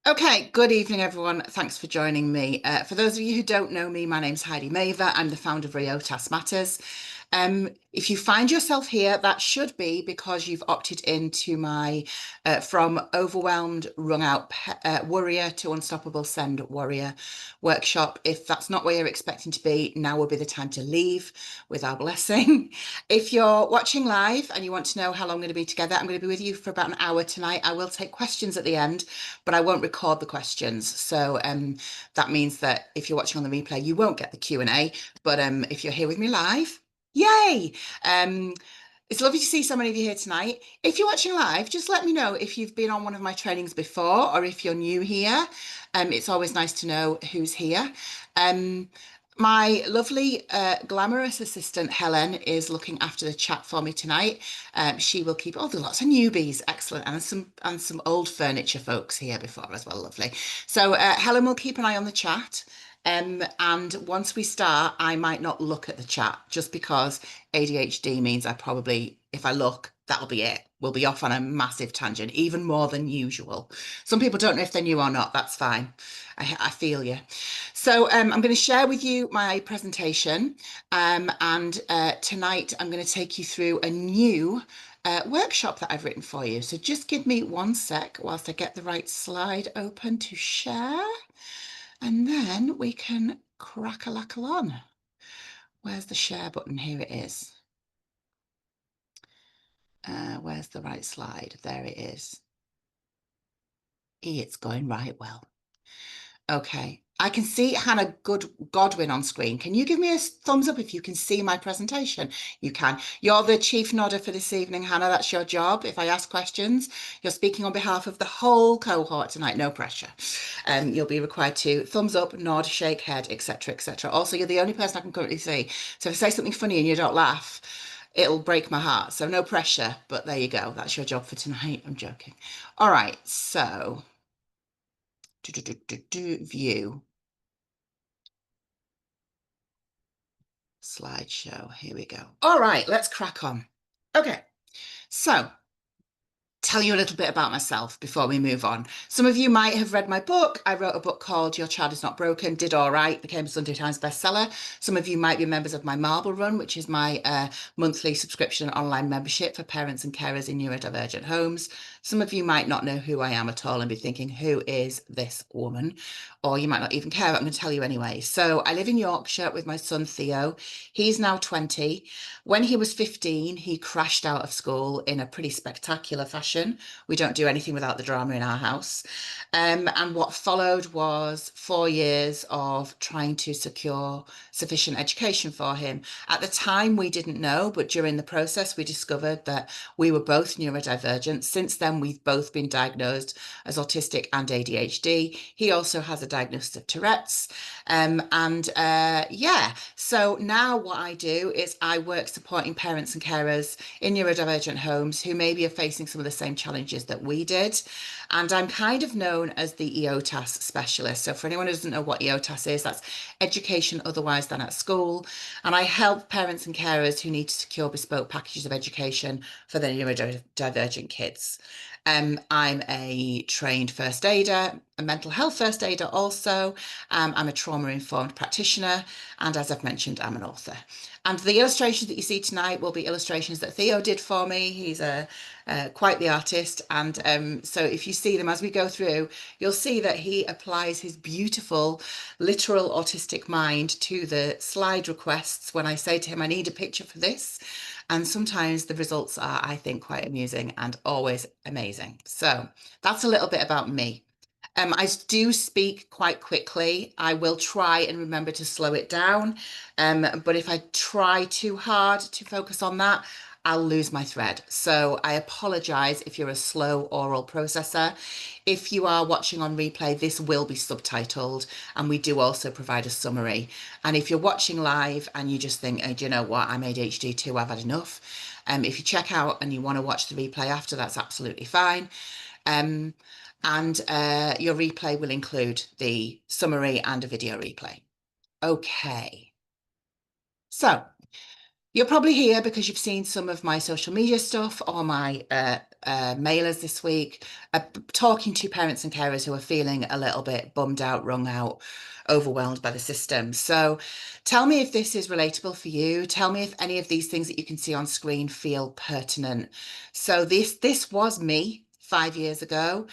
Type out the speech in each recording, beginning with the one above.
Okay, good evening, everyone. Thanks for joining me. For those of you who don't know me, my name's Heidi Maver. I'm the founder of Riotas Matters. If you find yourself here, that should be because you've opted into my From Overwhelmed, Wrung Out Worrier to Unstoppable Send Warrior workshop. If that's not where you're expecting to be, now will be the time to leave with our blessing. If you're watching live and you want to know how long I'm going to be together, I'm going to be with you for about an hour tonight. I will take questions at the end, but I won't record the questions. So that means that if you're watching on the replay, you won't get the Q&A. But if you're here with me live, yay! Um, it's lovely to see so many of you here tonight. If you're watching live, just let me know if you've been on one of my trainings before or if you're new here. It's always nice to know who's here. Um, my lovely, glamorous assistant, Helen, is looking after the chat for me tonight. She will keep, oh, there's lots of newbies, excellent, and some old furniture folks here before as well, lovely. So Helen will keep an eye on the chat. And once we start, I might not look at the chat just because ADHD means I probably, if I look, that'll be it. We'll be off on a massive tangent, even more than usual. Some people don't know if they're new or not. That's fine. I feel you. So I'm going to share with you my presentation. And tonight I'm going to take you through a new workshop that I've written for you. So just give me one sec whilst I get the right slide open to share. And then we can crack-a-lackle on. Where's the share button? Here it is. Where's the right slide? There it is. It's going right well. Okay. I can see Hannah Godwin on screen. Can you give me a thumbs up if you can see my presentation? You can. You're the chief nodder for this evening, Hannah. That's your job. If I ask questions, you're speaking on behalf of the whole cohort tonight. No pressure. You'll be required to thumbs up, nod, shake head, etc., etc. Also, you're the only person I can currently see. So if I say something funny and you don't laugh, it'll break my heart. So no pressure. But there you go. That's your job for tonight. I'm joking. All right. So view. Slideshow. Here we go. All right, let's crack on. Okay, so tell you a little bit about myself before we move on. Some of you might have read my book. I wrote a book called Your Child Is Not Broken, did all right, became a Sunday Times bestseller. Some of you might be members of my Marble Run, which is my monthly subscription online membership for parents and carers in neurodivergent homes. Some of you might not know who I am at all and be thinking, who is this woman? Or you might not even care, but I'm going to tell you anyway. So I live in Yorkshire with my son Theo. He's now 20. When he was 15, he crashed out of school in a pretty spectacular fashion. We don't do anything without the drama in our house. And what followed was 4 years of trying to secure sufficient education for him. At the time, we didn't know, but during the process, we discovered that we were both neurodivergent. Since then, we've both been diagnosed as autistic and ADHD. He also has a diagnosis of Tourette's. Yeah, so now what I do is I work supporting parents and carers in neurodivergent homes who maybe are facing some of the same challenges that we did. And I'm kind of known as the EOTAS specialist. So for anyone who doesn't know what EOTAS is, that's education otherwise than at school. And I help parents and carers who need to secure bespoke packages of education for their neurodivergent kids. I'm a trained first aider, a mental health first aider also. I'm a trauma-informed practitioner, and as I've mentioned, I'm an author. And the illustrations that you see tonight will be illustrations that Theo did for me. He's quite the artist, and so if you see them as we go through, you'll see that he applies his beautiful, literal autistic mind to the slide requests when I say to him, I need a picture for this. And sometimes the results are, I think, quite amusing and always amazing. So that's a little bit about me. I do speak quite quickly. I will try and remember to slow it down. But if I try too hard to focus on that, I'll lose my thread. So I apologize if you're a slow oral processor. If you are watching on replay, this will be subtitled, and we do also provide a summary. And if you're watching live and you just think, oh, do you know what, I'm ADHD too, I've had enough. If you check out and you want to watch the replay after, that's absolutely fine. And your replay will include the summary and a video replay. Okay. So You're probably here because you've seen some of my social media stuff or my mailers this week, talking to parents and carers who are feeling a little bit bummed out, wrung out, overwhelmed by the system. So tell me if this is relatable for you. Tell me if any of these things that you can see on screen feel pertinent. So this was me 5 years ago.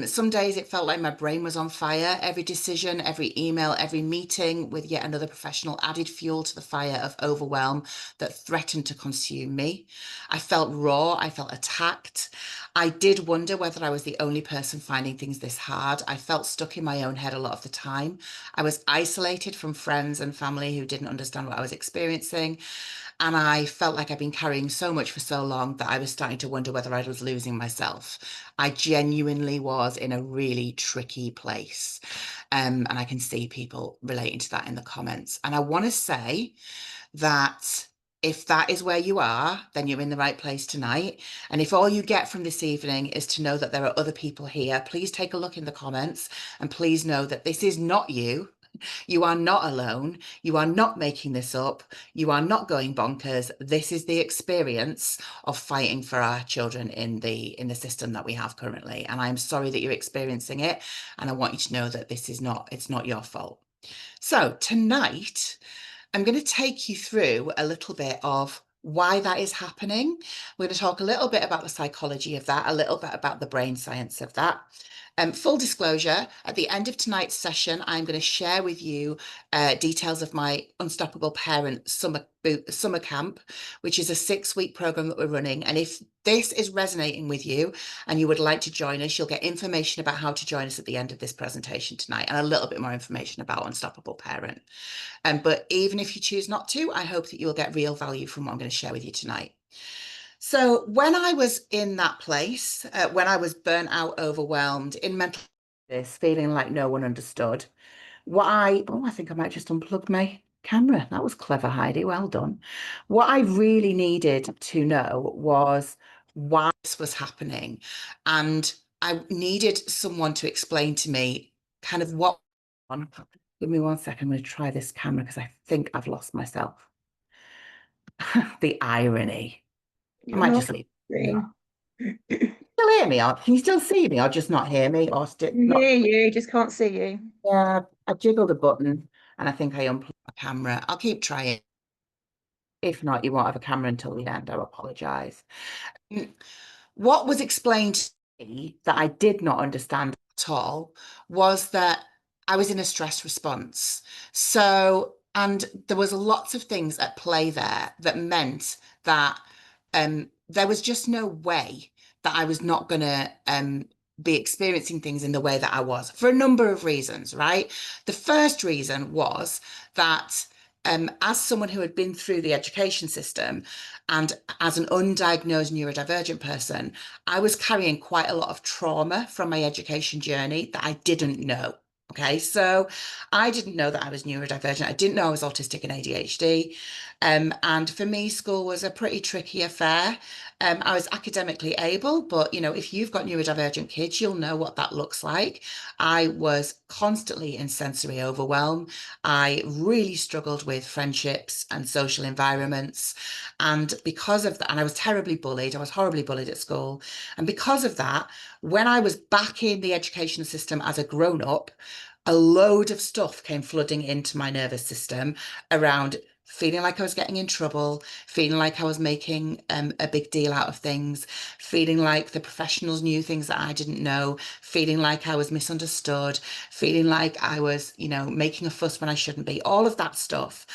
Some days it felt like my brain was on fire. Every decision, every email, every meeting with yet another professional added fuel to the fire of overwhelm that threatened to consume me. I felt raw. I felt attacked. I did wonder whether I was the only person finding things this hard. I felt stuck in my own head a lot of the time. I was isolated from friends and family who didn't understand what I was experiencing. And I felt like I'd been carrying so much for so long that I was starting to wonder whether I was losing myself. I genuinely was in a really tricky place. And I can see people relating to that in the comments. And I want to say that if that is where you are, then you're in the right place tonight. And if all you get from this evening is to know that there are other people here, please take a look in the comments and please know that this is not you. You are not alone. You are not making this up. You are not going bonkers. This is the experience of fighting for our children in the system that we have currently. And I'm sorry that you're experiencing it. And I want you to know that it's not your fault. So tonight, I'm going to take you through a little bit of why that is happening. We're going to talk a little bit about the psychology of that, a little bit about the brain science of that. Full disclosure, at the end of tonight's session, I'm going to share with you details of my Unstoppable Parent summer camp, which is a 6-week program that we're running. And if this is resonating with you and you would like to join us, you'll get information about how to join us at the end of this presentation tonight and a little bit more information about Unstoppable Parent. But even if you choose not to, I hope that you will get real value from what I'm going to share with you tonight. So when I was in that place, when I was burnt out, overwhelmed, in mental this, feeling like no one understood, I think I might just unplug my camera. That was clever, Heidi. Well done. What I really needed to know was why this was happening. And I needed someone to explain to me kind of what. Give me 1 second. I'm going to try this camera because I think I've lost myself. The irony. I You're might half just leave. screen. Still hear me? Or can you still see me, or just not hear me, or still Can not? hear you, just can't see you. Yeah, I jiggled a button, and I think I unplugged my camera. I'll keep trying. If not, you won't have a camera until the end. I apologise. What was explained to me that I did not understand at all was that I was in a stress response. So, and there was lots of things at play there that meant that there was just no way that I was not going to be experiencing things in the way that I was for a number of reasons, right? The first reason was that as someone who had been through the education system, and as an undiagnosed neurodivergent person, I was carrying quite a lot of trauma from my education journey that I didn't know. Okay, so I didn't know that I was neurodivergent. I didn't know I was autistic and ADHD. And for me, school was a pretty tricky affair. I was academically able, but if you've got neurodivergent kids, you'll know what that looks like. I was constantly in sensory overwhelm. I really struggled with friendships and social environments. And because of that, and I was terribly bullied, I was horribly bullied at school. And because of that, when I was back in the education system as a grown up, a load of stuff came flooding into my nervous system around feeling like I was getting in trouble, feeling like I was making a big deal out of things, feeling like the professionals knew things that I didn't know, feeling like I was misunderstood, feeling like I was, making a fuss when I shouldn't be, all of that stuff.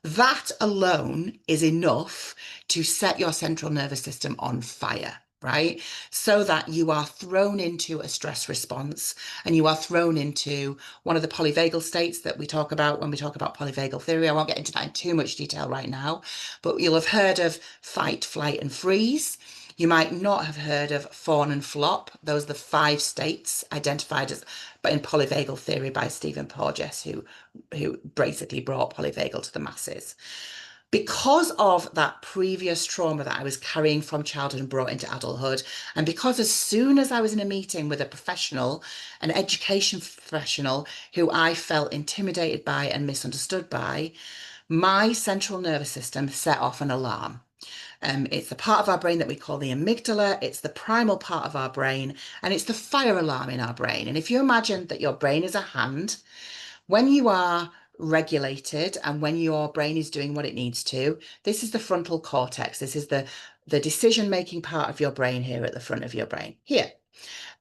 That alone is enough to set your central nervous system on fire, right? So that you are thrown into a stress response and you are thrown into one of the polyvagal states that we talk about when we talk about polyvagal theory. I won't get into that in too much detail right now, but you'll have heard of fight, flight, and freeze. You might not have heard of fawn and flop. Those are the 5 states identified as, but in polyvagal theory by Stephen Porges, who basically brought polyvagal to the masses. Because of that previous trauma that I was carrying from childhood and brought into adulthood, and because as soon as I was in a meeting with a professional, an education professional who I felt intimidated by and misunderstood by, my central nervous system set off an alarm. It's the part of our brain that we call the amygdala. It's the primal part of our brain, and it's the fire alarm in our brain. And if you imagine that your brain is a hand, when you are regulated and when your brain is doing what it needs to, this is the frontal cortex. This is the decision-making part of your brain here at the front of your brain. Here.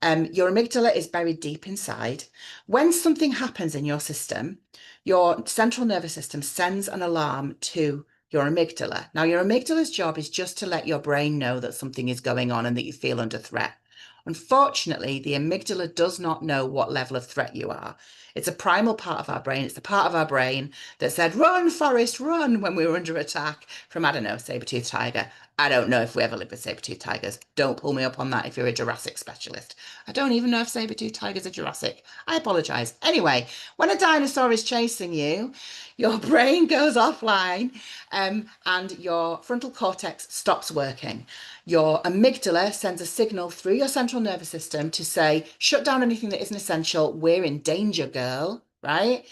Your amygdala is buried deep inside. When something happens in your system, your central nervous system sends an alarm to your amygdala. Now, your amygdala's job is just to let your brain know that something is going on and that you feel under threat. Unfortunately, the amygdala does not know what level of threat you are. It's a primal part of our brain. It's the part of our brain that said, run, Forrest, run, when we were under attack from, I don't know, saber-toothed tiger. I don't know if we ever lived with saber-toothed tigers. Don't pull me up on that if you're a Jurassic specialist. I don't even know if saber-toothed tigers are Jurassic. I apologise. Anyway, when a dinosaur is chasing you, your brain goes offline, and your frontal cortex stops working. Your amygdala sends a signal through your central nervous system to say, shut down anything that isn't essential. We're in danger, girl, right?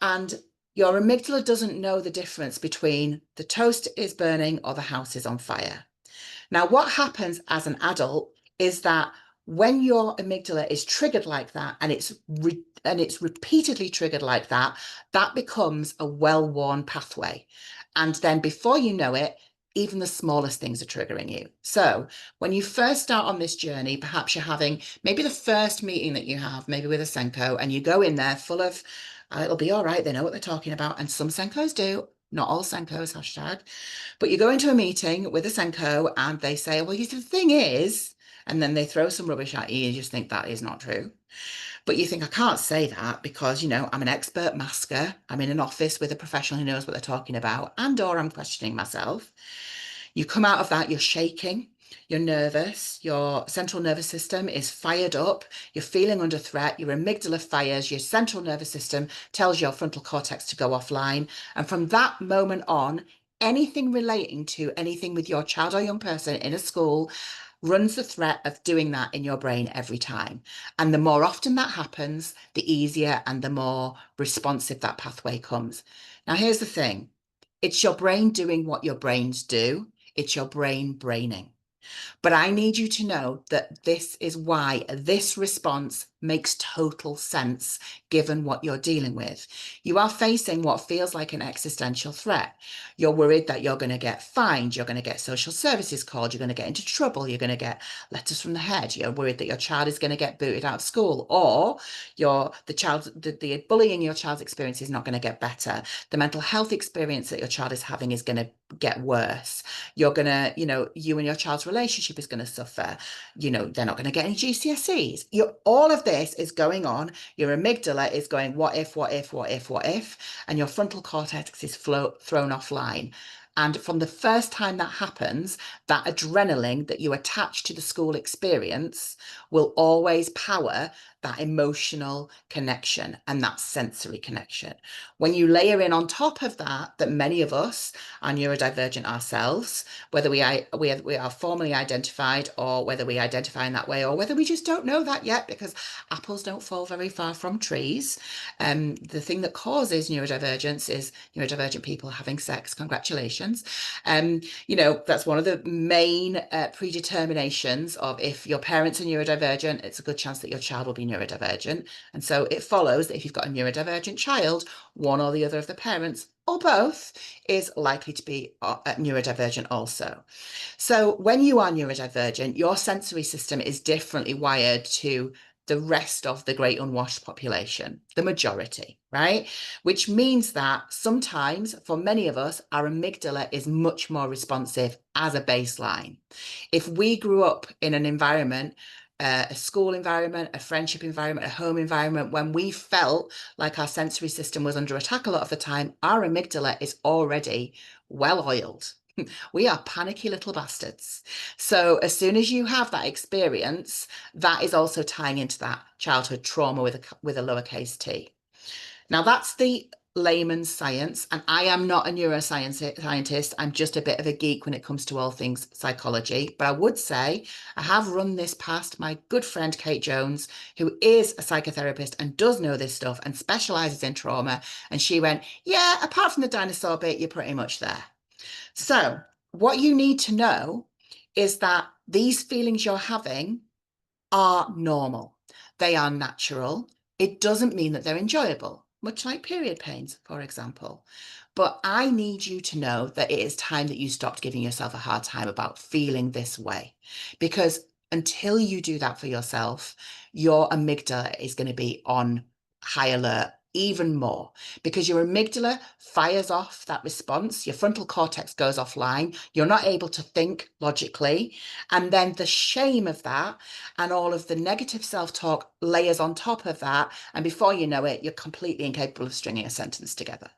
And your amygdala doesn't know the difference between the toast is burning or the house is on fire. Now, what happens as an adult is that when your amygdala is triggered like that, and it's repeatedly triggered like that, that becomes a well-worn pathway. And then before you know it, even the smallest things are triggering you. So when you first start on this journey, perhaps you're having maybe the first meeting that you have, maybe with a Senko, and you go in there full of, it'll be all right, they know what they're talking about. And some Senkos do, not all Senkos, hashtag. But you go into a meeting with a Senko and they say, well, the thing is, and then they throw some rubbish at you, you just think that is not true. But you think, I can't say that because, I'm an expert masker. I'm in an office with a professional who knows what they're talking about, and or I'm questioning myself. You come out of that, you're shaking, you're nervous, your central nervous system is fired up, you're feeling under threat, your amygdala fires, your central nervous system tells your frontal cortex to go offline. And from that moment on, anything relating to anything with your child or young person in a school runs the threat of doing that in your brain every time. And the more often that happens, the easier and the more responsive that pathway comes. Now, here's the thing. It's your brain doing what your brains do. It's your brain braining. But I need you to know that this is why this response makes total sense given what you're dealing with. You are facing what feels like an existential threat. You're worried that you're going to get fined, you're going to get social services called, you're going to get into trouble, you're going to get letters from the head, you're worried that your child is going to get booted out of school, or the bullying your child's experience is not going to get better. The mental health experience that your child is having is going to get worse. You're going to, you and your child's relationship is going to suffer. They're not going to get any GCSEs. All of this is going on. Your amygdala is going, what if, what if, what if, what if? And your frontal cortex is thrown offline. And from the first time that happens, that adrenaline that you attach to the school experience will always power that emotional connection and that sensory connection. When you layer in on top of that many of us are neurodivergent ourselves, whether we are formally identified or whether we identify in that way or whether we just don't know that yet because apples don't fall very far from trees. The thing that causes neurodivergence is neurodivergent people having sex. Congratulations. That's one of the main predeterminations of if your parents are neurodivergent, it's a good chance that your child will be neurodivergent. And so it follows that if you've got a neurodivergent child, one or the other of the parents or both is likely to be neurodivergent also. So when you are neurodivergent, your sensory system is differently wired to the rest of the great unwashed population, the majority, right? Which means that sometimes for many of us, our amygdala is much more responsive as a baseline. If we grew up in an environment, a school environment, a friendship environment, a home environment, when we felt like our sensory system was under attack a lot of the time, our amygdala is already well oiled. We are panicky little bastards. So as soon as you have that experience, that is also tying into that childhood trauma with a lowercase t. Now that's the layman's science, and I am not a neuroscientist. I'm just a bit of a geek when it comes to all things psychology. But I would say I have run this past my good friend Kate Jones, who is a psychotherapist and does know this stuff and specializes in trauma. And she went, yeah, apart from the dinosaur bit, you're pretty much there. So what you need to know is that these feelings you're having are normal. They are natural. It doesn't mean that they're enjoyable, much like period pains, for example. But I need you to know that it is time that you stopped giving yourself a hard time about feeling this way. Because until you do that for yourself, your amygdala is going to be on high alert even more, because your amygdala fires off that response, your frontal cortex goes offline, you're not able to think logically, and then the shame of that and all of the negative self-talk layers on top of that, and before you know it, you're completely incapable of stringing a sentence together.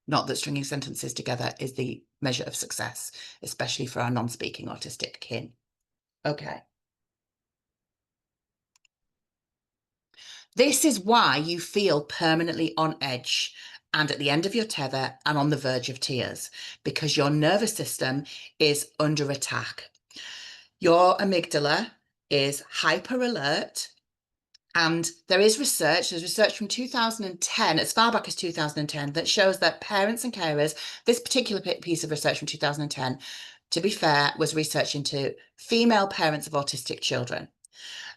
Not that stringing sentences together is the measure of success, especially for our non-speaking autistic kin. Okay. This is why you feel permanently on edge and at the end of your tether and on the verge of tears, because your nervous system is under attack. Your amygdala is hyper alert. And there's research from 2010, as far back as 2010, that shows that parents and carers, this particular piece of research from 2010, to be fair, was research into female parents of autistic children.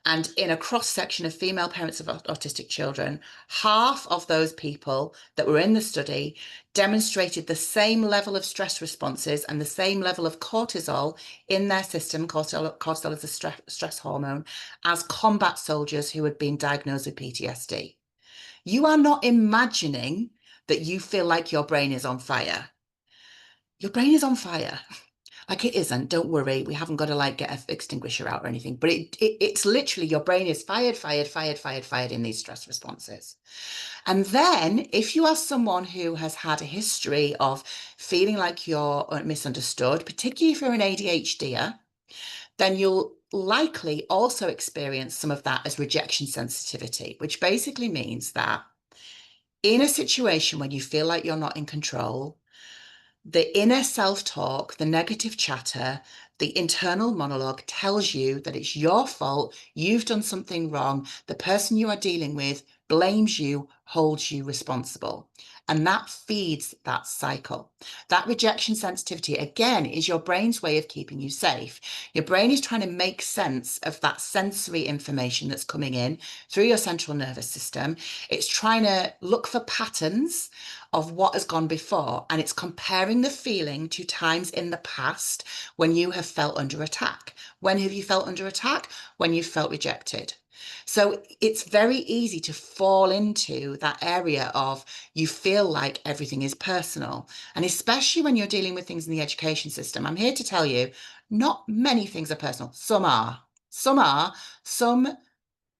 And in a cross section of female parents of autistic children, half of those people that were in the study demonstrated the same level of stress responses and the same level of cortisol in their system. Cortisol is a stress hormone, as combat soldiers who had been diagnosed with PTSD. You are not imagining that you feel like your brain is on fire. Your brain is on fire. Like, it isn't, don't worry. We haven't got to like get an extinguisher out or anything, but it's literally your brain is fired in these stress responses. And then if you are someone who has had a history of feeling like you're misunderstood, particularly if you're an ADHDer, then you'll likely also experience some of that as rejection sensitivity, which basically means that in a situation when you feel like you're not in control, the inner self-talk, the negative chatter, the internal monologue tells you that it's your fault, you've done something wrong, the person you are dealing with blames you, holds you responsible. And that feeds that cycle. That rejection sensitivity, again, is your brain's way of keeping you safe. Your brain is trying to make sense of that sensory information that's coming in through your central nervous system. It's trying to look for patterns of what has gone before, and it's comparing the feeling to times in the past when you have felt under attack. When have you felt under attack? When you felt rejected. So it's very easy to fall into that area of you feel like everything is personal. And especially when you're dealing with things in the education system, I'm here to tell you, not many things are personal. Some are. Some are. Some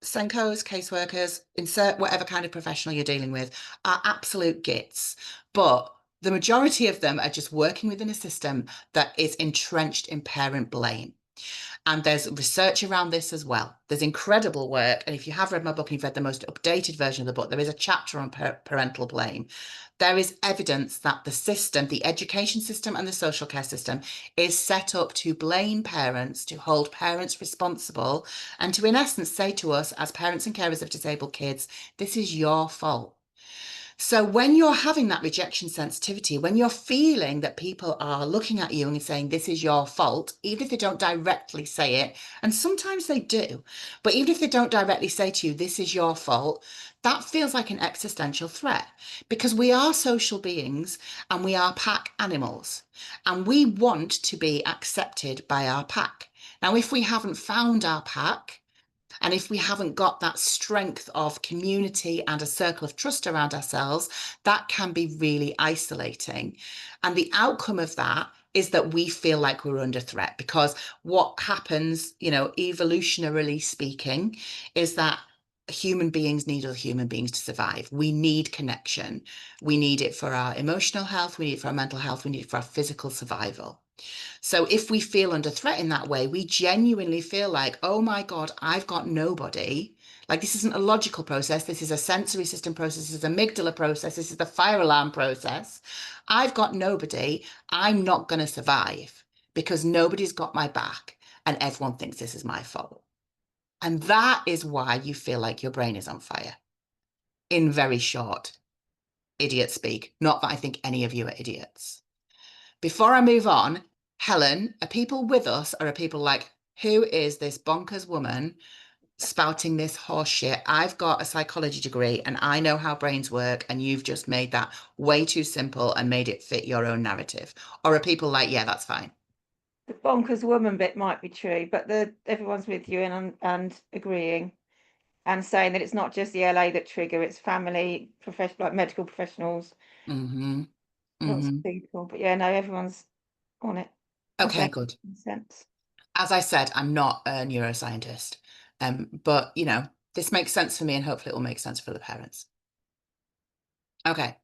Senkos, caseworkers, insert whatever kind of professional you're dealing with, are absolute gits. But the majority of them are just working within a system that is entrenched in parent blame. And there's research around this as well. There's incredible work. And if you have read my book and you've read the most updated version of the book, there is a chapter on parental blame. There is evidence that the system, the education system and the social care system, is set up to blame parents, to hold parents responsible, and to, in essence, say to us as parents and carers of disabled kids, this is your fault. So when you're having that rejection sensitivity, when you're feeling that people are looking at you and saying, this is your fault, even if they don't directly say it, and sometimes they do, but even if they don't directly say to you, this is your fault, that feels like an existential threat, because we are social beings and we are pack animals, and we want to be accepted by our pack. Now, if we haven't found our pack, and if we haven't got that strength of community and a circle of trust around ourselves, that can be really isolating. And the outcome of that is that we feel like we're under threat, because what happens, evolutionarily speaking, is that human beings need other human beings to survive. We need connection. We need it for our emotional health. We need it for our mental health. We need it for our physical survival. So if we feel under threat in that way, we genuinely feel like, oh my God, I've got nobody. Like this isn't a logical process. This is a sensory system process. This is an amygdala process. This is the fire alarm process. I've got nobody. I'm not going to survive because nobody's got my back and everyone thinks this is my fault. And that is why you feel like your brain is on fire. In very short, idiot speak. Not that I think any of you are idiots. Before I move on, Helen, are people with us or are people like, who is this bonkers woman spouting this horse shit? I've got a psychology degree and I know how brains work, and you've just made that way too simple and made it fit your own narrative. Or are people like, yeah, that's fine? The bonkers woman bit might be true, but everyone's with you and agreeing and saying that it's not just the LA that trigger, it's family, like medical professionals, Mm-hmm. lots Mm-hmm. of people. But yeah, no, everyone's on it. Okay, good. Sense. As I said, I'm not a neuroscientist, but this makes sense for me and hopefully it will make sense for the parents. Okay.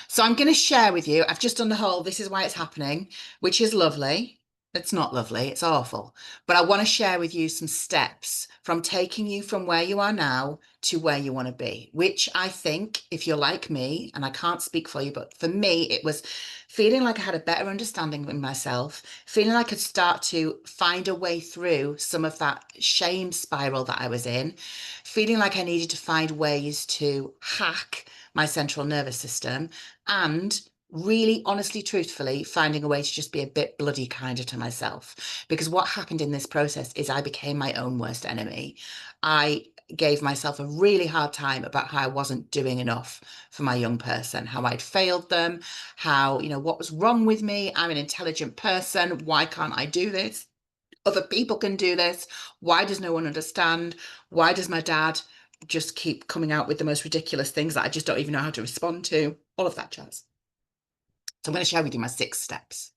So I'm going to share with you, I've just done the whole, this is why it's happening, which is lovely. It's not lovely, it's awful. But I want to share with you some steps from taking you from where you are now to where you want to be, which I think, if you're like me, and I can't speak for you, but for me, it was feeling like I had a better understanding of myself, feeling like I could start to find a way through some of that shame spiral that I was in, feeling like I needed to find ways to hack my central nervous system, and really honestly, truthfully, finding a way to just be a bit bloody kinder to myself. Because what happened in this process is I became my own worst enemy. I gave myself a really hard time about how I wasn't doing enough for my young person, how I'd failed them, how, what was wrong with me? I'm an intelligent person. Why can't I do this? Other people can do this. Why does no one understand? Why does my dad just keep coming out with the most ridiculous things that I just don't even know how to respond to? All of that jazz. So I'm going to share with you my 6 steps.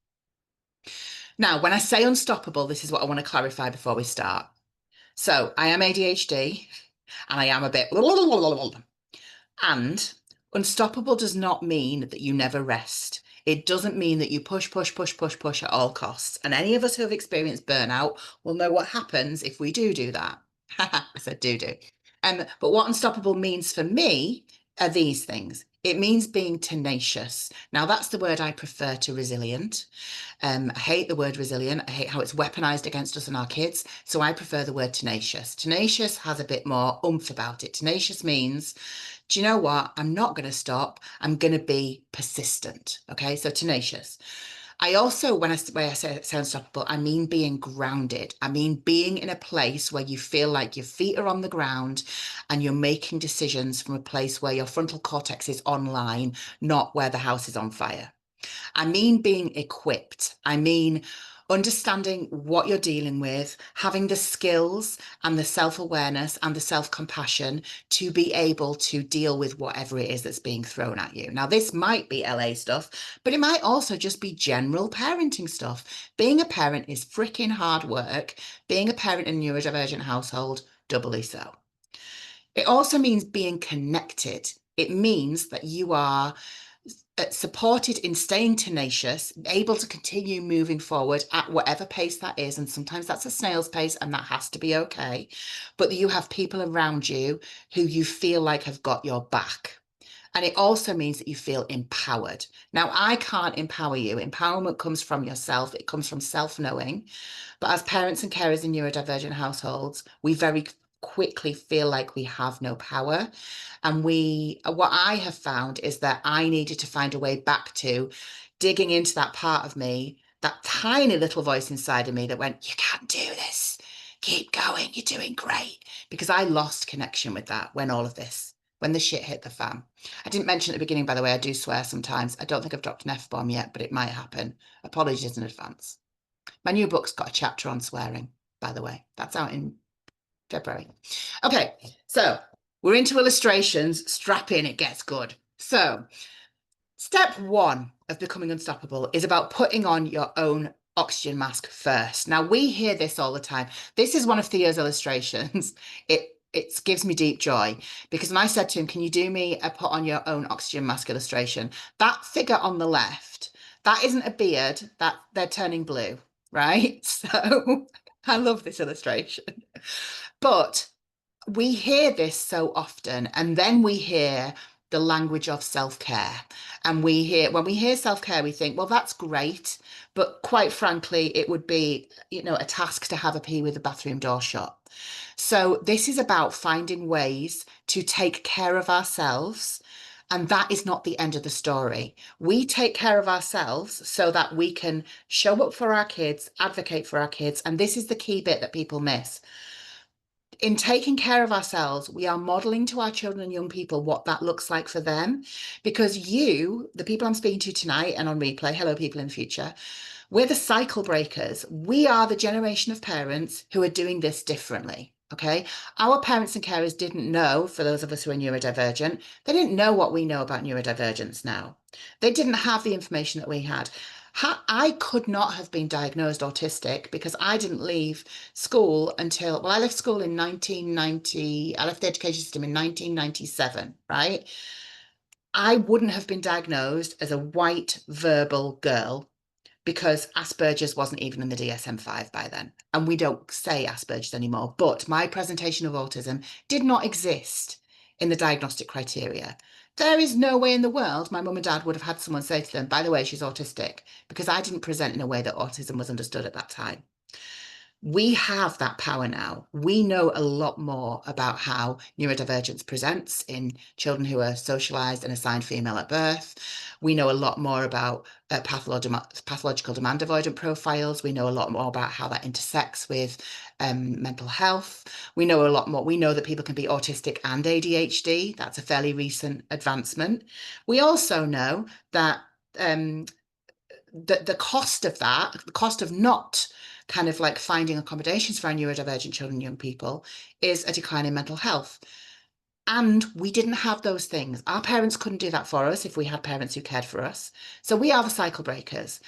Now, when I say unstoppable, this is what I want to clarify before we start. So I am ADHD and I am a bit and unstoppable does not mean that you never rest. It doesn't mean that you push, push, push, push, push at all costs. And any of us who have experienced burnout will know what happens if we do that. I said do. But what unstoppable means for me are these things. It means being tenacious. Now, that's the word I prefer to resilient. I hate the word resilient. I hate how it's weaponized against us and our kids. So I prefer the word tenacious. Tenacious has a bit more oomph about it. Tenacious means, do you know what? I'm not going to stop. I'm going to be persistent. Okay. So tenacious. I also, when I say unstoppable, I mean being grounded. I mean being in a place where you feel like your feet are on the ground and you're making decisions from a place where your frontal cortex is online, not where the house is on fire. I mean being equipped. I mean understanding what you're dealing with, having the skills and the self-awareness and the self-compassion to be able to deal with whatever it is that's being thrown at you. Now, this might be LA stuff, but it might also just be general parenting stuff. Being a parent is freaking hard work. Being a parent in a neurodivergent household, doubly so. It also means being connected. It means that you are supported in staying tenacious, able to continue moving forward at whatever pace that is. And sometimes that's a snail's pace, and that has to be okay. But that you have people around you who you feel like have got your back. And it also means that you feel empowered. Now, I can't empower you. Empowerment comes from yourself. It comes from self-knowing. But as parents and carers in neurodivergent households, we very quickly feel like we have no power. And what I have found is that I needed to find a way back to digging into that part of me, that tiny little voice inside of me that went, you can't do this. Keep going. You're doing great. Because I lost connection with that when the shit hit the fan. I didn't mention at the beginning, by the way, I do swear sometimes. I don't think I've dropped an F-bomb yet, but it might happen. Apologies in advance. My new book's got a chapter on swearing, by the way. That's out in February. Okay, so we're into illustrations. Strap in, it gets good. So step 1 of becoming unstoppable is about putting on your own oxygen mask first. Now, we hear this all the time. This is one of Theo's illustrations. It gives me deep joy because when I said to him, can you do me a put on your own oxygen mask illustration? That figure on the left, That isn't a beard, that they're turning blue, right? So I love this illustration. But we hear this so often, and then we hear the language of self-care. And when we hear self-care, we think, well, that's great. But quite frankly, it would be, a task to have a pee with the bathroom door shut. So this is about finding ways to take care of ourselves. And that is not the end of the story. We take care of ourselves so that we can show up for our kids, advocate for our kids. And this is the key bit that people miss. In taking care of ourselves, we are modeling to our children and young people what that looks like for them. Because you, the people I'm speaking to tonight and on replay, hello, people in the future, we're the cycle breakers. We are the generation of parents who are doing this differently. Okay. Our parents and carers didn't know, for those of us who are neurodivergent, they didn't know what we know about neurodivergence now. They didn't have the information that we had. I could not have been diagnosed autistic because I didn't leave school until, well, I left school in 1990. I left the education system in 1997, right? I wouldn't have been diagnosed as a white verbal girl because Asperger's wasn't even in the DSM-5 by then. And we don't say Asperger's anymore. But my presentation of autism did not exist in the diagnostic criteria. There is no way in the world my mum and dad would have had someone say to them, by the way, she's autistic, because I didn't present in a way that autism was understood at that time. We have that power now. We know a lot more about how neurodivergence presents in children who are socialized and assigned female at birth. We know a lot more about pathological demand avoidant profiles. We know a lot more about how that intersects with mental health. We know a lot more. We know that people can be autistic and ADHD. That's a fairly recent advancement. We also know that the cost of that, the cost of not kind of like finding accommodations for our neurodivergent children and young people is a decline in mental health. And we didn't have those things. Our parents couldn't do that for us if we had parents who cared for us. So we are the cycle breakers.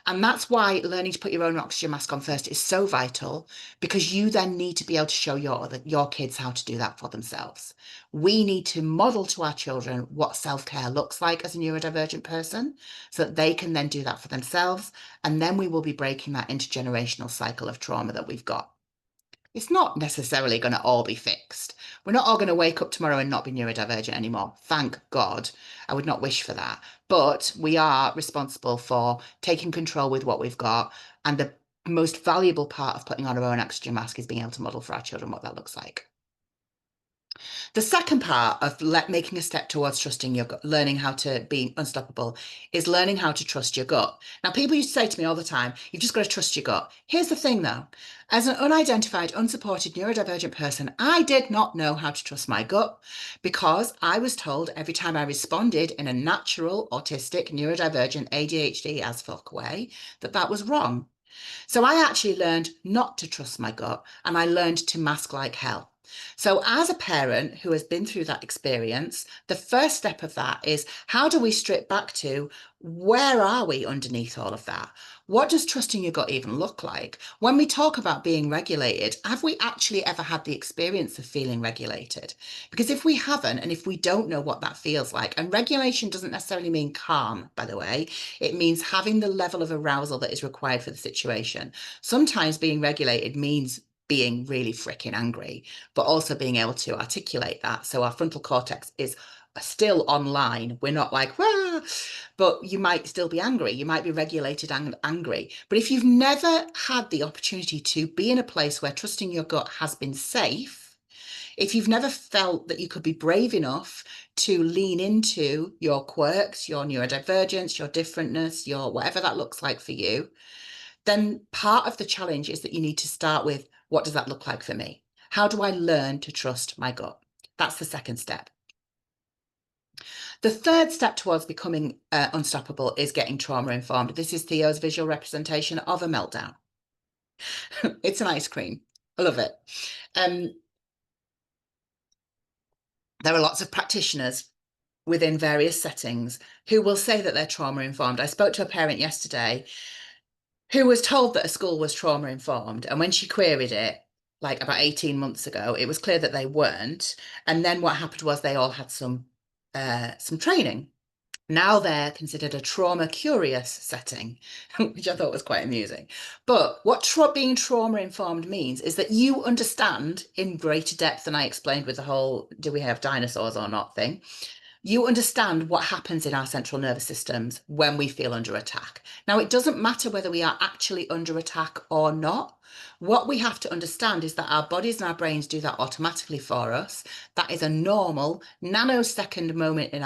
And that's why learning to put your own oxygen mask on first is so vital, because you then need to be able to show your kids how to do that for themselves. We need to model to our children what self-care looks like as a neurodivergent person so that they can then do that for themselves. And then we will be breaking that intergenerational cycle of trauma that we've got. It's not necessarily going to all be fixed. We're not all going to wake up tomorrow and not be neurodivergent anymore. Thank God. I would not wish for that. But we are responsible for taking control with what we've got. And the most valuable part of putting on our own oxygen mask is being able to model for our children what that looks like. The second part of making a step towards trusting your gut, learning how to be unstoppable, is learning how to trust your gut. Now, people used to say to me all the time, you've just got to trust your gut. Here's the thing though, as an unidentified, unsupported neurodivergent person, I did not know how to trust my gut because I was told every time I responded in a natural, autistic, neurodivergent, ADHD as fuck way, that was wrong. So I actually learned not to trust my gut and I learned to mask like hell. So as a parent who has been through that experience, the first step of that is how do we strip back to where are we underneath all of that? What does trusting your gut even look like? When we talk about being regulated, have we actually ever had the experience of feeling regulated? Because if we haven't, and if we don't know what that feels like, and regulation doesn't necessarily mean calm, by the way, it means having the level of arousal that is required for the situation. Sometimes being regulated means being really freaking angry, but also being able to articulate that. So our frontal cortex is still online. We're not like, wah, but you might still be angry. You might be regulated and angry. But if you've never had the opportunity to be in a place where trusting your gut has been safe, if you've never felt that you could be brave enough to lean into your quirks, your neurodivergence, your differentness, your whatever that looks like for you, then part of the challenge is that you need to start with, what does that look like for me? How do I learn to trust my gut? That's the second step. The third step towards becoming unstoppable is getting trauma informed. This is Theo's visual representation of a meltdown. It's an ice cream. I love it. There are lots of practitioners within various settings who will say that they're trauma informed. I spoke to a parent yesterday who was told that a school was trauma informed. And when she queried it, like about 18 months ago, it was clear that they weren't. And then what happened was they all had some training. Now they're considered a trauma curious setting, which I thought was quite amusing. But what being trauma informed means is that you understand in greater depth than I explained with the whole do we have dinosaurs or not thing. You understand what happens in our central nervous systems when we feel under attack. Now, it doesn't matter whether we are actually under attack or not. What we have to understand is that our bodies and our brains do that automatically for us. That is a normal nanosecond moment in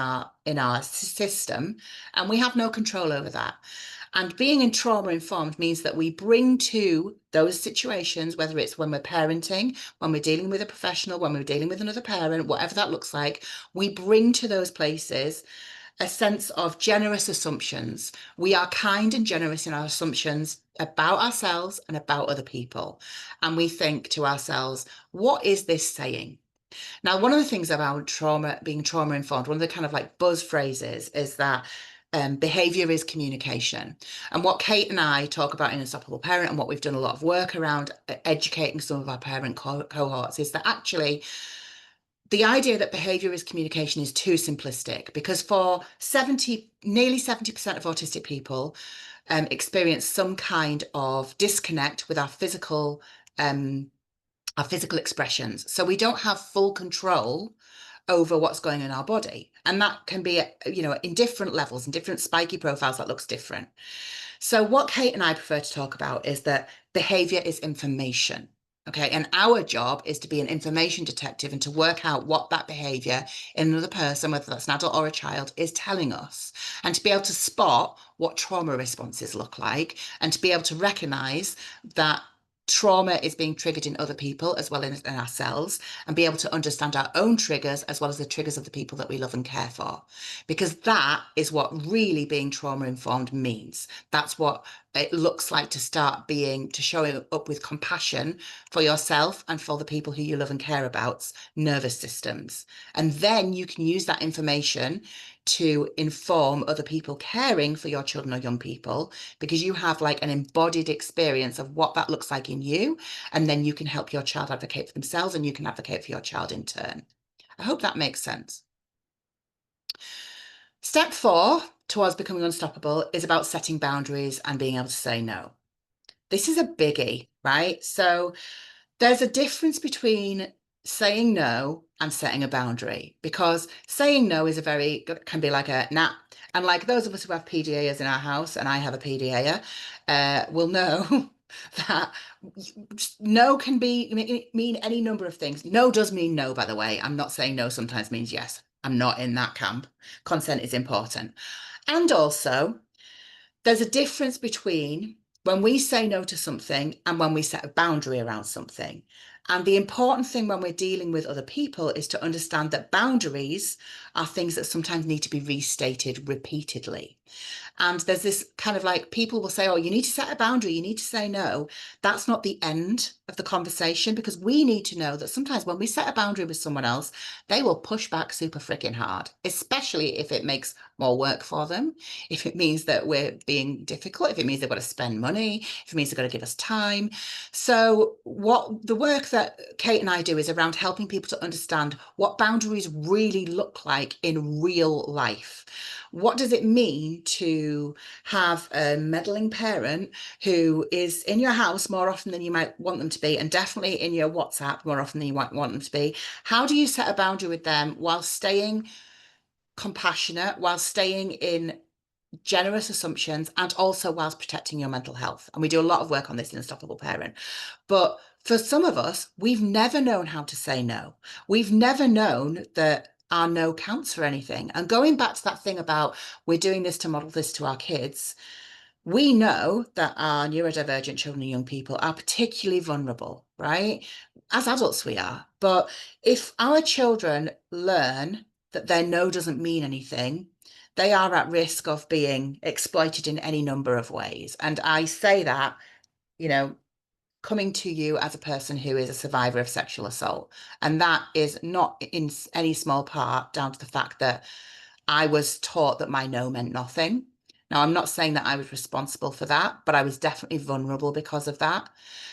our system, and we have no control over that. And being in trauma informed means that we bring to those situations, whether it's when we're parenting, when we're dealing with a professional, when we're dealing with another parent, whatever that looks like, we bring to those places a sense of generous assumptions. We are kind and generous in our assumptions about ourselves and about other people. And we think to ourselves, what is this saying? Now, one of the things about trauma, being trauma informed, one of the kind of like buzz phrases is that behavior is communication. And what Kate and I talk about in Unstoppable Parent, and what we've done a lot of work around educating some of our parent cohorts, is that actually the idea that behavior is communication is too simplistic, because for nearly 70% of autistic people experience some kind of disconnect with our physical expressions. So we don't have full control over what's going on in our body. And that can be, in different levels and different spiky profiles, that looks different. So what Kate and I prefer to talk about is that behavior is information. Okay. And our job is to be an information detective and to work out what that behavior in another person, whether that's an adult or a child, is telling us, and to be able to spot what trauma responses look like, and to be able to recognize that trauma is being triggered in other people as well as in ourselves, and be able to understand our own triggers as well as the triggers of the people that we love and care for. Because that is what really being trauma informed means. That's what it looks like to show up with compassion for yourself and for the people who you love and care about's nervous systems. And then you can use that information to inform other people caring for your children or young people, because you have like an embodied experience of what that looks like in you. And then you can help your child advocate for themselves, and you can advocate for your child in turn. I hope that makes sense. Step 4 towards becoming unstoppable is about setting boundaries and being able to say no. This is a biggie, right? So there's a difference between saying no and setting a boundary, because saying no can be like a nah. And like those of us who have PDAs in our house, and I have a PDA, will know that no can mean any number of things. No does mean no, by the way. I'm not saying no sometimes means yes. I'm not in that camp. Consent is important. And also, there's a difference between when we say no to something and when we set a boundary around something. And the important thing when we're dealing with other people is to understand that boundaries are things that sometimes need to be restated repeatedly. And there's this kind of like, people will say, oh, you need to set a boundary, you need to say no. That's not the end of the conversation, because we need to know that sometimes when we set a boundary with someone else, they will push back super freaking hard, especially if it makes more work for them, if it means that we're being difficult, if it means they've got to spend money, if it means they've got to give us time. So what the work that Kate and I do is around helping people to understand what boundaries really look like in real life. What does it mean to have a meddling parent who is in your house more often than you might want them to be, and definitely in your WhatsApp more often than you might want them to be? How do you set a boundary with them while staying compassionate, while staying in generous assumptions, and also whilst protecting your mental health? And we do a lot of work on this in Unstoppable Parent. But for some of us, we've never known how to say no. We've never known that our no counts for anything. And going back to that thing about we're doing this to model this to our kids, we know that our neurodivergent children and young people are particularly vulnerable, right? As adults, we are. But if our children learn that their no doesn't mean anything, they are at risk of being exploited in any number of ways. And I say that, you know, coming to you as a person who is a survivor of sexual assault. And that is not in any small part down to the fact that I was taught that my no meant nothing. Now, I'm not saying that I was responsible for that, but I was definitely vulnerable because of that.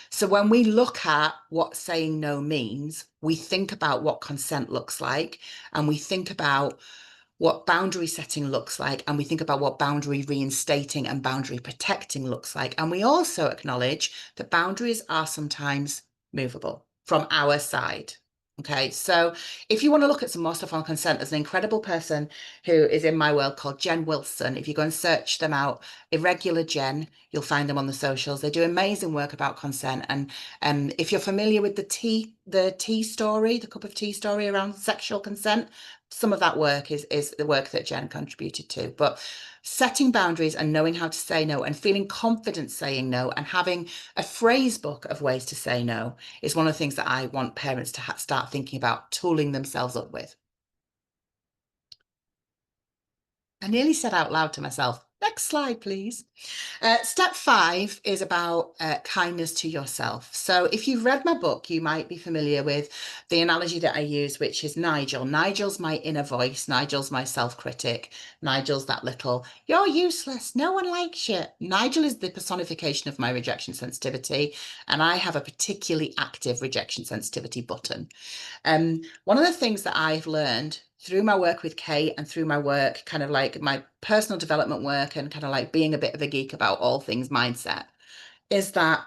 So when we look at what saying no means, we think about what consent looks like, and we think about what boundary setting looks like, and we think about what boundary reinstating and boundary protecting looks like. And we also acknowledge that boundaries are sometimes movable from our side. Okay, so if you want to look at some more stuff on consent, there's an incredible person who is in my world called Jen Wilson. If you go and search them out, Irregular Jen, you'll find them on the socials. They do amazing work about consent. And if you're familiar with the tea story, the cup of tea story around sexual consent, some of that work is the work that Jen contributed to. But setting boundaries and knowing how to say no and feeling confident saying no and having a phrase book of ways to say no is one of the things that I want parents to start thinking about tooling themselves up with. I nearly said out loud to myself, next slide, please. Step 5 is about kindness to yourself. So if you've read my book, you might be familiar with the analogy that I use, which is Nigel. Nigel's my inner voice. Nigel's my self-critic. Nigel's that little, you're useless, no one likes you. Nigel is the personification of my rejection sensitivity, and I have a particularly active rejection sensitivity button. One of the things that I've learned through my work with Kate and through my work, kind of like my personal development work and kind of like being a bit of a geek about all things mindset, is that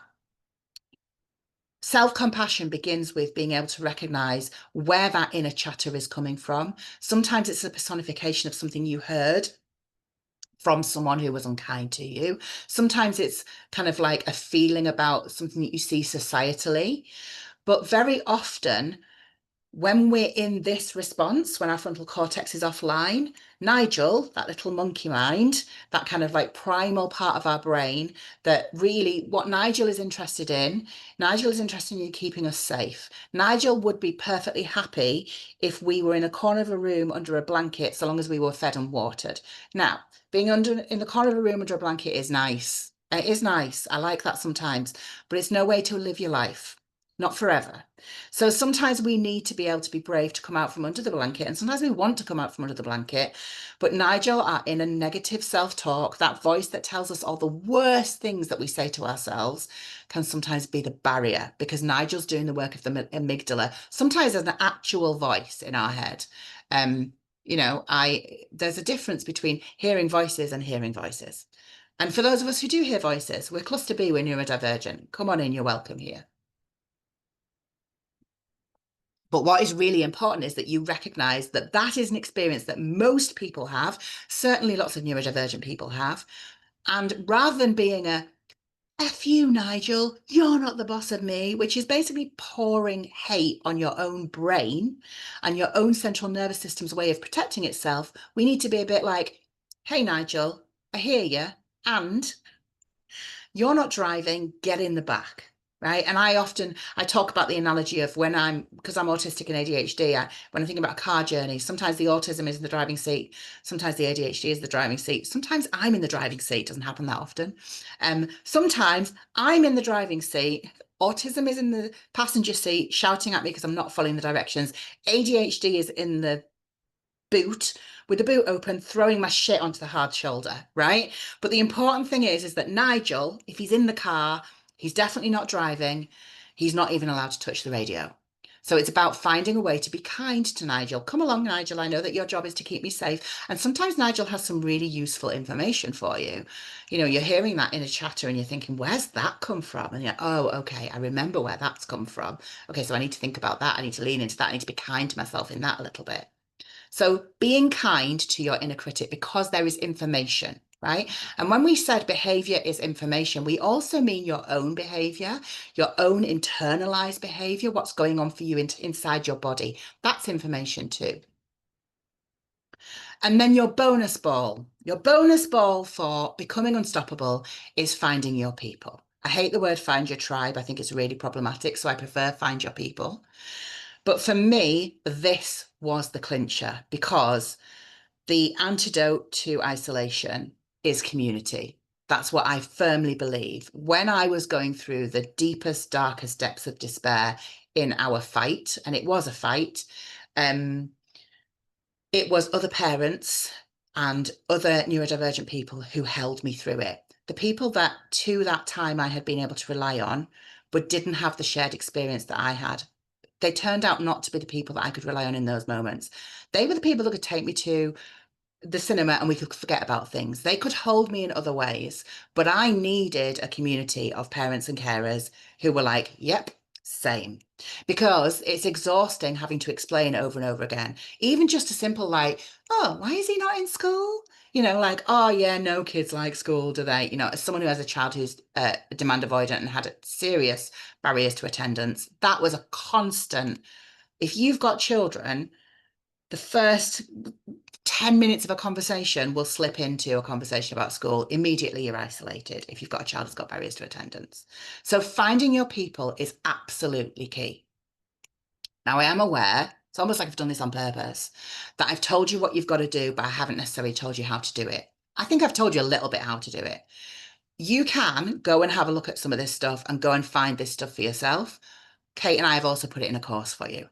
self-compassion begins with being able to recognize where that inner chatter is coming from. Sometimes it's a personification of something you heard from someone who was unkind to you. Sometimes it's kind of like a feeling about something that you see societally. But very often, when we're in this response, when our frontal cortex is offline, Nigel, that little monkey mind, that kind of like primal part of our brain, that really what Nigel is interested in keeping us safe. Nigel would be perfectly happy if we were in a corner of a room under a blanket, so long as we were fed and watered. Now, being in the corner of a room under a blanket is nice. It is nice. I like that sometimes, but it's no way to live your life. Not forever. So sometimes we need to be able to be brave to come out from under the blanket, and sometimes we want to come out from under the blanket. But Nigel, our inner negative self-talk, that voice that tells us all the worst things that we say to ourselves, can sometimes be the barrier, because Nigel's doing the work of the amygdala. Sometimes there's an actual voice in our head. There's a difference between hearing voices and hearing voices. And for those of us who do hear voices, we're cluster B, we're neurodivergent. Come on in, you're welcome here. But what is really important is that you recognize that that is an experience that most people have, certainly lots of neurodivergent people have. And rather than being a F you, Nigel, you're not the boss of me, which is basically pouring hate on your own brain and your own central nervous system's way of protecting itself, we need to be a bit like, hey, Nigel, I hear you, and you're not driving, get in the back. Right. And I talk about the analogy of because I'm autistic and ADHD, when I think about a car journey, sometimes the autism is in the driving seat, sometimes the ADHD is the driving seat, sometimes I'm in the driving seat, doesn't happen that often. Sometimes I'm in the driving seat, autism is in the passenger seat, shouting at me because I'm not following the directions. ADHD is in the boot with the boot open, throwing my shit onto the hard shoulder, right? But the important thing is that Nigel, if he's in the car, he's definitely not driving. He's not even allowed to touch the radio. So it's about finding a way to be kind to Nigel. Come along, Nigel. I know that your job is to keep me safe. And sometimes Nigel has some really useful information for you. You know, you're hearing that inner chatter and you're thinking, where's that come from? And you're, oh, okay, I remember where that's come from. Okay, so I need to think about that. I need to lean into that. I need to be kind to myself in that a little bit. So being kind to your inner critic because there is information, right? And when we said behavior is information, we also mean your own behavior, your own internalized behavior, what's going on for you inside your body. That's information too. And then your bonus ball for becoming unstoppable is finding your people. I hate the word find your tribe. I think it's really problematic. So I prefer find your people. But for me, this was the clincher, because the antidote to isolation is community. That's what I firmly believe. When I was going through the deepest, darkest depths of despair in our fight, and it was a fight, it was other parents and other neurodivergent people who held me through it. The people that to that time I had been able to rely on, but didn't have the shared experience that I had. They turned out not to be the people that I could rely on in those moments. They were the people that could take me to the cinema and we could forget about things. They could hold me in other ways, but I needed a community of parents and carers who were like, yep, same. Because it's exhausting having to explain over and over again. Even just a simple like, oh, why is he not in school? Like, oh yeah, no kids like school, do they? As someone who has a child who's demand avoidant and had serious barriers to attendance, that was a constant. If you've got children, the first 10 minutes of a conversation will slip into a conversation about school. Immediately you're isolated if you've got a child who's got barriers to attendance. So finding your people is absolutely key. Now, I am aware, it's almost like I've done this on purpose, that I've told you what you've got to do, but I haven't necessarily told you how to do it. I think I've told you a little bit how to do it. You can go and have a look at some of this stuff and go and find this stuff for yourself. Kate and I have also put it in a course for you.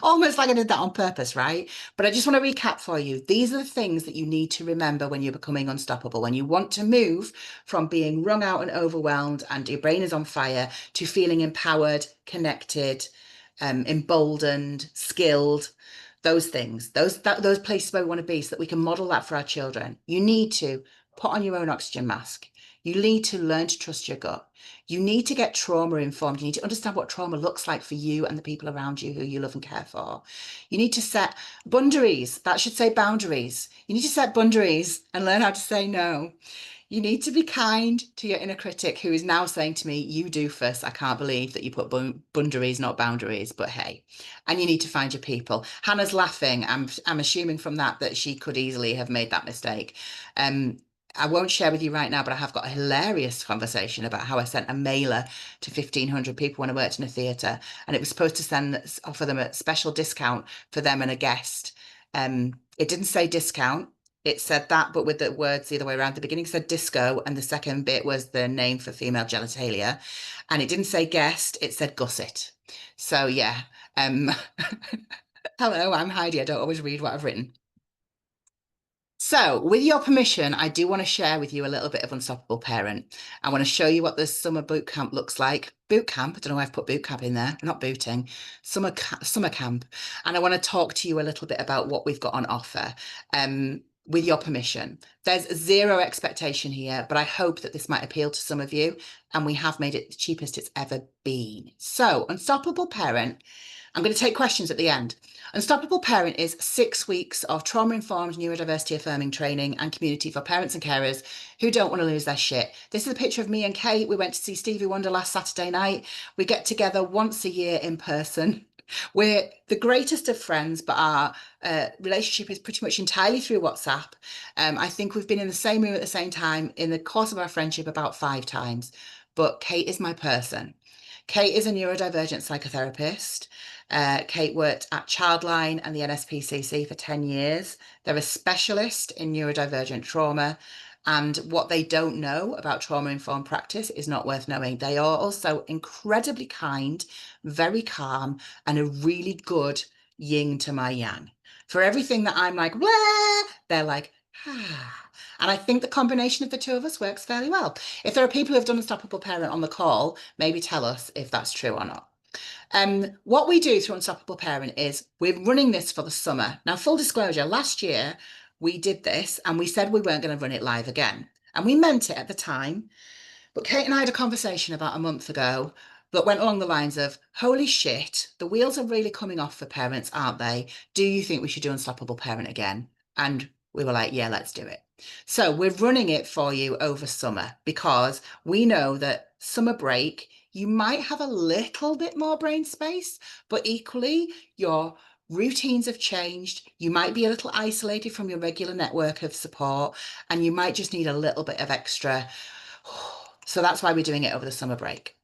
Almost like I did that on purpose, right? But I just want to recap for you. These are the things that you need to remember when you're becoming unstoppable, when you want to move from being wrung out and overwhelmed and your brain is on fire to feeling empowered, connected, emboldened, skilled, those things, those places where we want to be so that we can model that for our children. You need to put on your own oxygen mask. You need to learn to trust your gut. You need to get trauma informed. You need to understand what trauma looks like for you and the people around you who you love and care for. You need to set boundaries. That should say boundaries. You need to set boundaries and learn how to say no. You need to be kind to your inner critic who is now saying to me, you do first. I can't believe that you put boundaries, not boundaries, but hey. And you need to find your people. Hannah's laughing. I'm assuming from that she could easily have made that mistake. I won't share with you right now, but I have got a hilarious conversation about how I sent a mailer to 1,500 people when I worked in a theatre, and it was supposed to offer them a special discount for them and a guest. It didn't say discount. It said that, but with the words the other way around. The beginning said disco, and the second bit was the name for female genitalia. And it didn't say guest, it said gusset. So yeah. Hello, I'm Heidi. I don't always read what I've written. So, with your permission, I do want to share with you a little bit of Unstoppable Parent. I want to show you what the summer boot camp looks like. Boot camp, I don't know why I've put boot camp in there, not booting, summer camp. And I want to talk to you a little bit about what we've got on offer. With your permission, there's zero expectation here, but I hope that this might appeal to some of you. And we have made it the cheapest it's ever been. So, Unstoppable Parent, I'm going to take questions at the end. Unstoppable Parent is 6 weeks of trauma-informed neurodiversity affirming training and community for parents and carers who don't want to lose their shit. This is a picture of me and Kate. We went to see Stevie Wonder last Saturday night. We get together once a year in person. We're the greatest of friends, but our relationship is pretty much entirely through WhatsApp. I think we've been in the same room at the same time in the course of our friendship about 5 times. But Kate is my person. Kate is a neurodivergent psychotherapist. Kate worked at Childline and the NSPCC for 10 years. They're a specialist in neurodivergent trauma. And what they don't know about trauma-informed practice is not worth knowing. They are also incredibly kind, very calm, and a really good yin to my yang. For everything that I'm like, blah, they're like, ah. And I think the combination of the two of us works fairly well. If there are people who have done Unstoppable Parent on the call, maybe tell us if that's true or not. What we do through Unstoppable Parent is we're running this for the summer. Now, full disclosure, last year we did this and we said we weren't going to run it live again. And we meant it at the time. But Kate and I had a conversation about a month ago that went along the lines of, holy shit, the wheels are really coming off for parents, aren't they? Do you think we should do Unstoppable Parent again? And we were like, yeah, let's do it. So we're running it for you over summer because we know that summer break, you might have a little bit more brain space, but equally your routines have changed. You might be a little isolated from your regular network of support, and you might just need a little bit of extra. So that's why we're doing it over the summer break.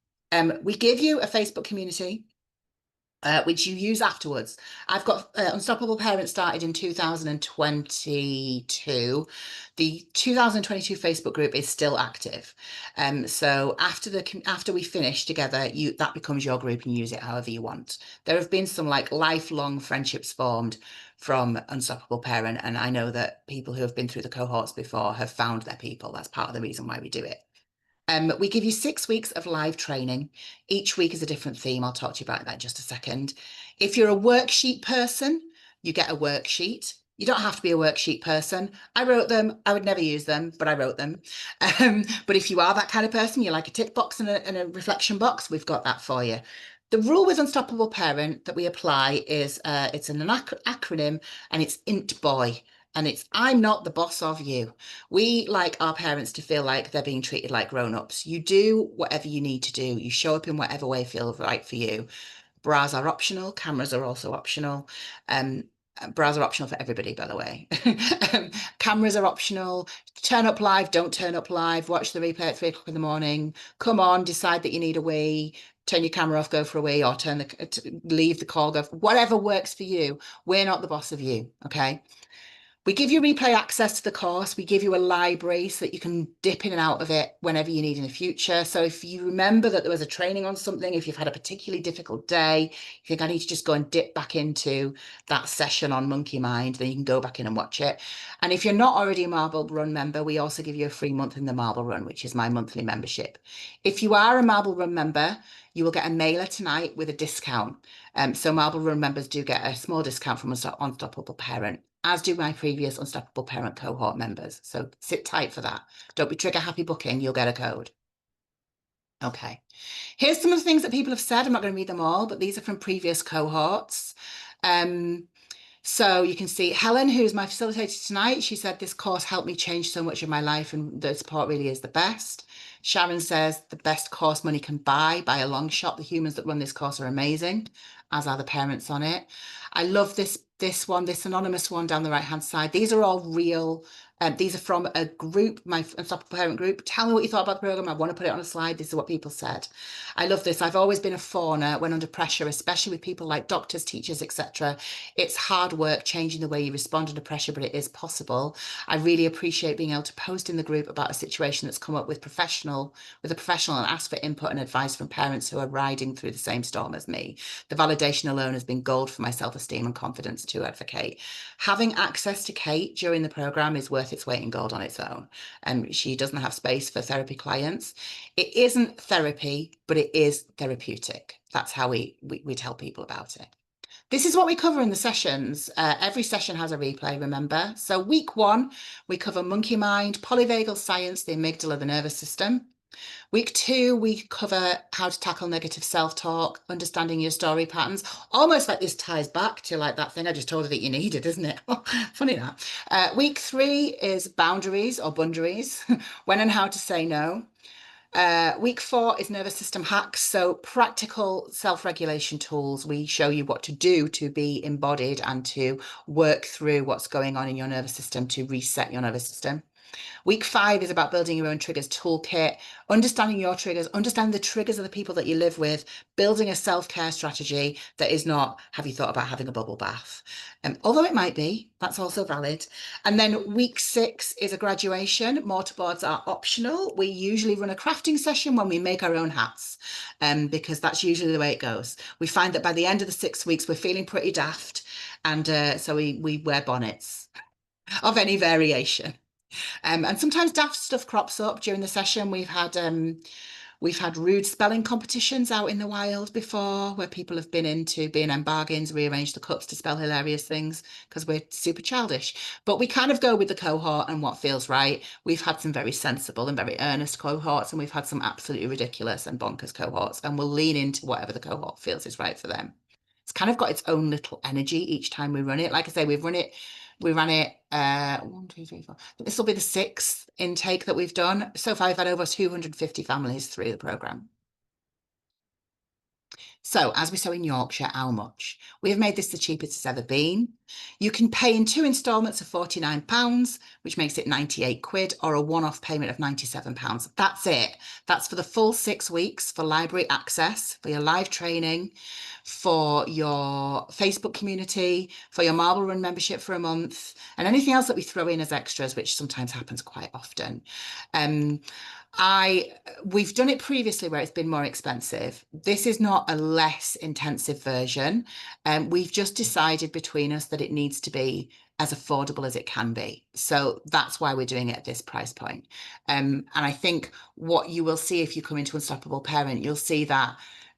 We give you a Facebook community which you use afterwards. I've got Unstoppable Parent started in 2022. The 2022 Facebook group is still active. So after we finish together, that becomes your group and you use it however you want. There have been some like lifelong friendships formed from Unstoppable Parent, and I know that people who have been through the cohorts before have found their people. That's part of the reason why we do it. We give you 6 weeks of live training. Each week is a different theme. I'll talk to you about that in just a second. If you're a worksheet person, you get a worksheet. You don't have to be a worksheet person. I wrote them. I would never use them, but I wrote them. But if you are that kind of person, you like a tick box and a reflection box, we've got that for you. The rule with Unstoppable Parent that we apply is it's an acronym, and it's INTBOY. And it's I'm not the boss of you. We like our parents to feel like they're being treated like grown-ups. You do whatever you need to do. You show up in whatever way feels right for you. Bras are optional. Cameras are also optional. Um, Bras are optional for everybody, by the way. Cameras are optional. Turn up live, don't turn up live. Watch the replay at 3 o'clock in the morning. Come on, decide that you need a wee. Turn your camera off, go for a wee, or leave the call, go whatever works for you. We're not the boss of you, okay? We give you replay access to the course. We give you a library so that you can dip in and out of it whenever you need in the future. So if you remember that there was a training on something, if you've had a particularly difficult day, you think I need to just go and dip back into that session on Monkey Mind, then you can go back in and watch it. And if you're not already a Marble Run member, we also give you a free month in the Marble Run, which is my monthly membership. If you are a Marble Run member, you will get a mailer tonight with a discount. So Marble Run members do get a small discount from Unstoppable Parent, as do my previous Unstoppable Parent cohort members. So sit tight for that. Don't be trigger happy booking, you'll get a code. Okay, here's some of the things that people have said. I'm not going to read them all, but these are from previous cohorts. So you can see Helen, who's my facilitator tonight, she said, this course helped me change so much of my life and the support really is the best. Sharon says, the best course money can buy by a long shot. The humans that run this course are amazing, as are the parents on it. I love this one, this anonymous one down the right-hand side. These are all real. These are from a group, my Unstoppable Parent group. Tell me what you thought about the program. I want to put it on a slide. This is what people said. I love this. I've always been a fawner when under pressure, especially with people like doctors, teachers, etc. It's hard work changing the way you respond under pressure, but it is possible. I really appreciate being able to post in the group about a situation that's come up with a professional and ask for input and advice from parents who are riding through the same storm as me. The validation alone has been gold for my self-esteem and confidence to advocate. Having access to Kate during the program is worth its weight in gold on its own. She doesn't have space for therapy clients. It isn't therapy, but it is therapeutic. That's how we tell people about it. This is what we cover in the sessions. Every session has a replay, remember? So week 1, we cover monkey mind, polyvagal science, the amygdala, the nervous system. Week 2, we cover how to tackle negative self-talk, understanding your story patterns. Almost like this ties back to like that thing I just told you that you needed, isn't it? Funny that. Week 3 is boundaries or bundaries, when and how to say no. Week 4 is nervous system hacks. So practical self-regulation tools. We show you what to do to be embodied and to work through what's going on in your nervous system to reset your nervous system. Week 5 is about building your own triggers toolkit, understanding your triggers, understanding the triggers of the people that you live with, building a self-care strategy that is not, have you thought about having a bubble bath? Although it might be, that's also valid. And then week 6 is a graduation. Mortarboards are optional. We usually run a crafting session when we make our own hats, because that's usually the way it goes. We find that by the end of the 6 weeks, we're feeling pretty daft. And so we wear bonnets of any variation. And sometimes daft stuff crops up during the session. We've had rude spelling competitions out in the wild before, where people have been into B&M bargains, rearrange the cups to spell hilarious things because we're super childish. But we kind of go with the cohort and what feels right. We've had some very sensible and very earnest cohorts, and we've had some absolutely ridiculous and bonkers cohorts, and we'll lean into whatever the cohort feels is right for them. It's kind of got its own little energy each time we run it. Like I say, we ran it 1, 2, 3, 4. This will be the 6th intake that we've done. So far, I've had over 250 families through the programme. So, as we saw in Yorkshire, how much? We have made this the cheapest it's ever been. You can pay in 2 instalments of £49, which makes it 98 quid, or a one-off payment of £97. That's it. That's for the full 6 weeks for library access, for your live training, for your Facebook community, for your Marble Run membership for a month, and anything else that we throw in as extras, which sometimes happens quite often. We've done it previously where it's been more expensive. This is not a less intensive version. We've just decided between us that it needs to be as affordable as it can be. So that's why we're doing it at this price point. And I think what you will see if you come into Unstoppable Parent, you'll see that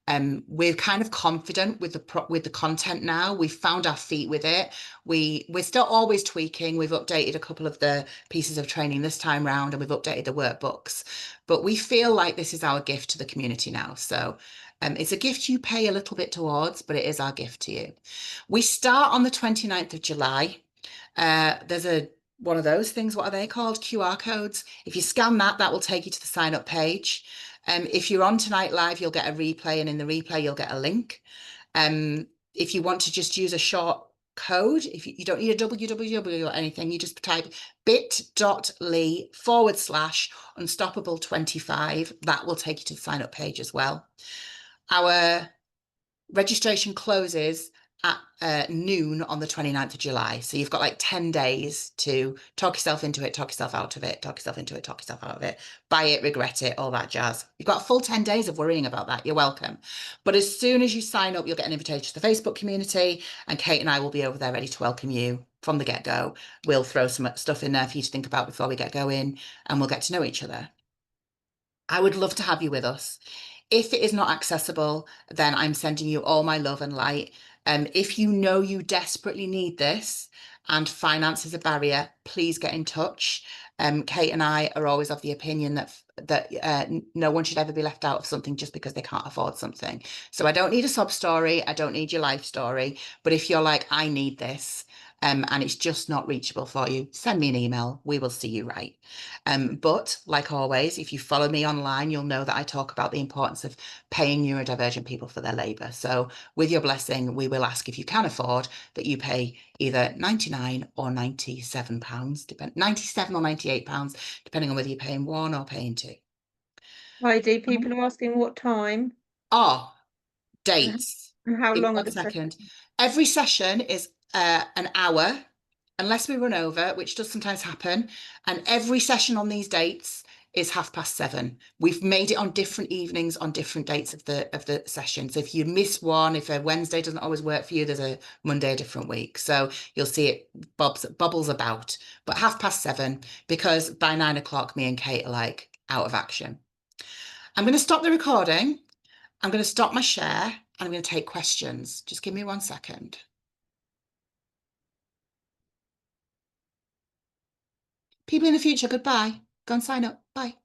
We're kind of confident with the content now. We've found our feet with it. We're still always tweaking. We've updated a couple of the pieces of training this time round, and we've updated the workbooks. But we feel like this is our gift to the community now. So it's a gift you pay a little bit towards, but it is our gift to you. We start on the 29th of July. There's one of those things, what are they called? QR codes. If you scan that, that will take you to the sign up page. If you're on Tonight Live, you'll get a replay, and in the replay, you'll get a link. If you want to just use a short code, if you don't need a www or anything, you just type bit.ly/unstoppable25. That will take you to the sign up page as well. Our registration closes at noon on the 29th of July. So you've got like 10 days to talk yourself into it, talk yourself out of it, talk yourself into it, talk yourself out of it, buy it, regret it, all that jazz. You've got a full 10 days of worrying about that. You're welcome. But as soon as you sign up, you'll get an invitation to the Facebook community, and Kate and I will be over there ready to welcome you from the get-go. We'll throw some stuff in there for you to think about before we get going, and we'll get to know each other. I would love to have you with us. If it is not accessible, then I'm sending you all my love and light. If you know you desperately need this and finance is a barrier, please get in touch. Kate and I are always of the opinion that no one should ever be left out of something just because they can't afford something. So I don't need a sob story. I don't need your life story. But if you're like, I need this, and it's just not reachable for you, send me an email. We will see you right. But like always, if you follow me online, you'll know that I talk about the importance of paying neurodivergent people for their labour. So with your blessing, we will ask, if you can afford, that you pay either 99 or 97 pounds, 97 or 98 pounds, depending on whether you're paying one or paying two. Heidi, people are asking what time Oh, and dates. how Give me long are one the second. sessions? Every session is an hour, unless we run over, which does sometimes happen. And every session on these dates is 7:30. We've made it on different evenings on different dates of the session. So if you miss one, if a Wednesday doesn't always work for you, there's a Monday a different week. So you'll see it bubbles about. But 7:30, because by 9 o'clock, me and Kate are like out of action. I'm going to stop the recording. I'm going to stop my share, and I'm going to take questions. Just give me 1 second. People in the future, goodbye. Go and sign up. Bye.